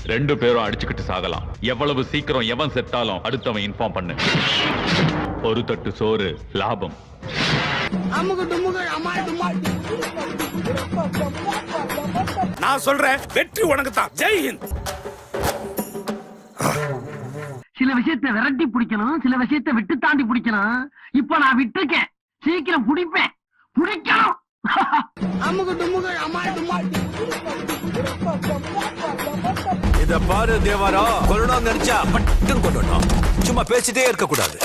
2 பேரும் அடிச்சுக்கிட்டு சாகலாம். எவ்வளவு சீக்கிரம் எவன் செத்தாலும் அடுத்தவன் இன்ஃபார்ம் பண்ணு. ஒரு தட்டு சோறு லாபம். நான் சொல்றேன், வெற்றி உனக்கு தான். ஜெய் ஹிந்த். சில விஷயத்தை விரட்டி பிடிக்கணும், சில விஷயத்தை விட்டு தாண்டி பிடிக்கணும். இப்ப நான் விட்டுருக்கேன், சீக்கிரம் பிடிப்பேன். பிடிக்கணும். இத பாரு தேவாரா, கொல்லணும் நினைச்சா மட்டும் கொல்லணும், சும்மா பேசிட்டே இருக்க கூடாது.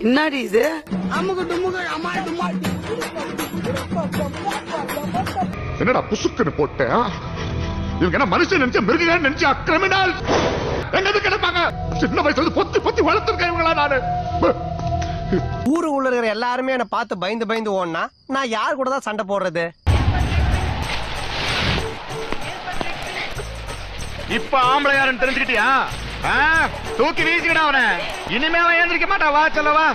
என்னடி இது? என்னடா புசுக்குன்னு போட்ட? இவங்க என்ன மனுஷன் நினைச்சா மிருகன்னு நினைச்சா கிரிமினல் எங்க கிடப்பாங்க? சின்ன வயசுல பொத்தி பொத்தி வளர்த்துருக்கேன் இவங்களா நானு. ஊருக்குள்ள இருக்கிற எல்லாருமே என்ன பார்த்து பயந்து பயந்து ஓடுனா நான் யார் கூட தான் சண்டை போடுறது? இப்ப ஆம்பளை யாருன்னு தெரிஞ்சுக்கிட்டியா? தூக்கி வீசிக்கிடா அவனை. இனிமே அவன் ஏந்திரிக்க மாட்டா. வா சொல்லவா.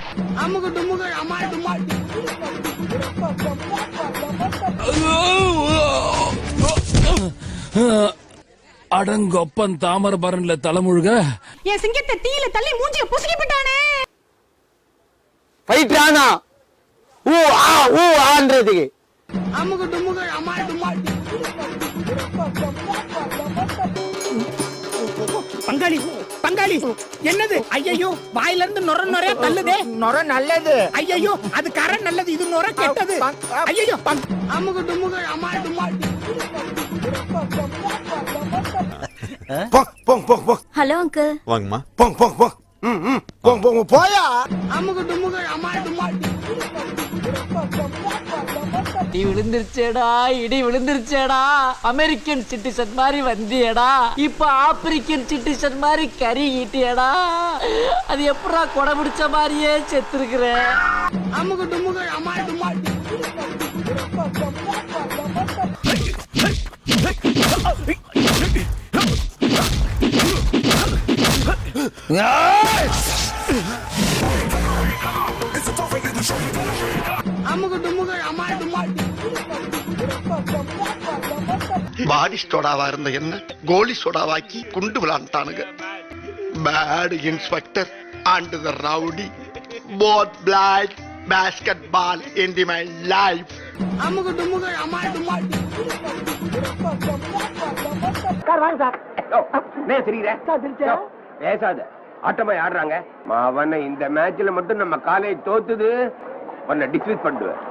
அடங்கொப்பன் தாமரபரன்ல தலைமுழுக என் சிங்கத்தை தீயில தள்ளி மூஞ்சிய புசுக்கி விட்டானே. ஃபைட்ரானா ஊ ஆ ஊ ஆன்றதுக்கு பங்காளி பங்காளி என்னது? ஐயோ வாயில இருந்து நொர நொறைய தள்ளுதே. நொர நல்லது. ஐயோ அது கரை நல்லது, இது நொர கெட்டது. ஐயோ ஹலோ அங்கிள். வாங்கம்மா. போயா. இடி விழுந்துருச்சேடா, இடி விழுந்துருச்சேடா. அமெரிக்கன் சிட்டிசன் மாதிரி வந்தியடா, இப்ப ஆப்பிரிக்கன் சிட்டிசன் மாதிரி கருகிட்டியடா. அது எப்படா கொடை பிடிச்ச மாதிரியே செத்துருக்குற. பாடி சோடாவா இருந்த என்ன கோலி சோடாவாக்கி குண்டு விளாண்டானுங்க. Bad inspector and the rowdy both black basketball in my life. பேசாத, ஆட்டமா ஆடுறாங்க. அவனை இந்த மேட்ச்ல மட்டும் நம்ம காலேஜ் தோத்துது, உன்னை டிஸ்மிஸ் பண்ணுவேன்.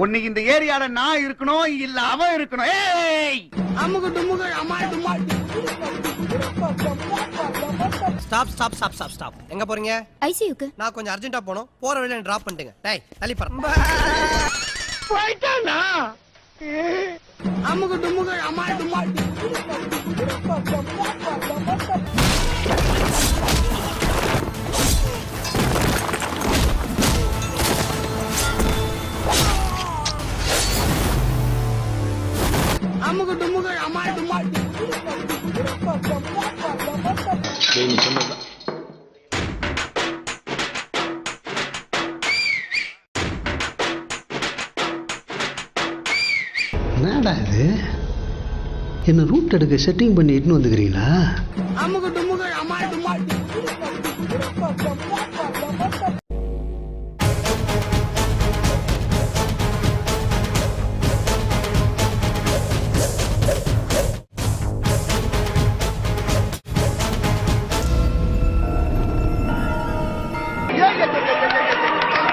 உன்னை இந்த ஏரியால நான் இருக்கணும், இல்ல அவன் இருக்கணும். ஏய் stop stop stop stop stop. எங்க போறீங்க? ஐசியூக்கு. நான் கொஞ்சம் அர்ஜென்ட்டா போணும், போற வழியில டிராப் பண்ணிட்டுங்க. டேய் தள்ளி பாரு. போயிட்டானா? என்னடா இது? என்ன ரூட் எடுக்க செட்டிங் பண்ணி இட்டுன்னு வந்துக்கிறீங்களா?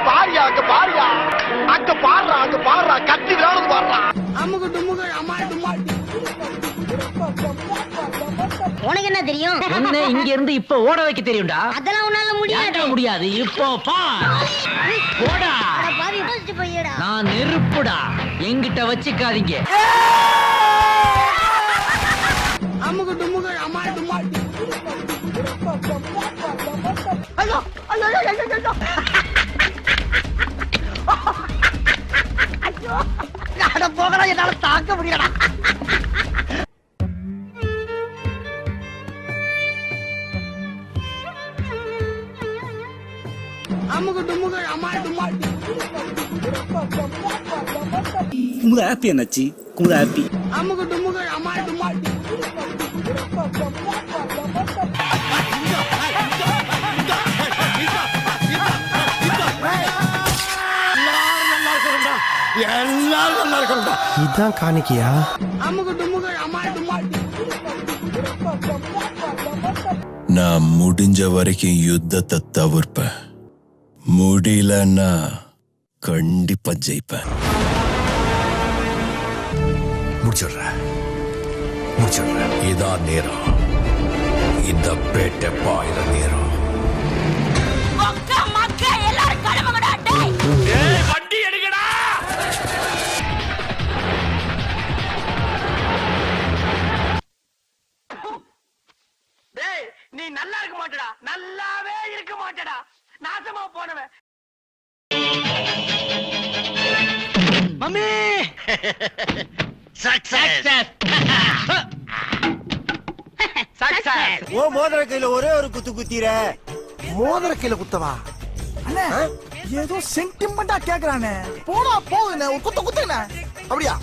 பாரியா அங்க பாரியா, அங்க பாடுறா, அங்க பாடுறா, கத்தி விளையாடுறது பாடுறா. உனக்கு என்ன தெரியும்? உன்னை இங்க இருந்து இப்ப ஓட வைக்க தெரியும்டா. அதெல்லாம் உன்னால முடியாது. முடியாது. இப்போ பா போடா. பாவி போஸ்ட் போய்டா. நான் நெருப்புடா, எங்கிட்ட வச்சுக்காதீங்க. அட போகடா, என்னால தாங்க முடியலடா. அமுகு டுமுகு அமால் டுமால். குமுத ஹாப்பி அண்ணாச்சி, குமுத ஹாப்பி. அமுகு டுமுகு அமால் டுமால். எல்லாரும் நல்லா இருக்கணும்டா. இதான் காணிக்கையா? அமுகு டுமுகு அமால் டுமால். நான் முடிஞ்ச வரைக்கும் யுத்தத்தை தவிர்ப்பேன். முடியலன்னா கண்டிப்பா ஜெயிப்பேன். முடிச்சிடுறேன். இதான் நேரம். இந்த பேட்டை பாயிர நேரம். வண்டி எடுக்கடா. டேய், நீ நல்லா இருக்க மாட்டடா, நல்லாவே இருக்க மாட்டடா, நாசமா போனவன். Mummy success. ஓ மோதிர கையில ஒரே ஒரு குத்து குத்திர. மோதிர கையில குத்தவா? அண்ணே ஏதோ சென்டிமெண்டா கேக்குறானே. போடா போகுதுண்ணே, ஒரு குத்து குத்துண்ணே. அப்படியா?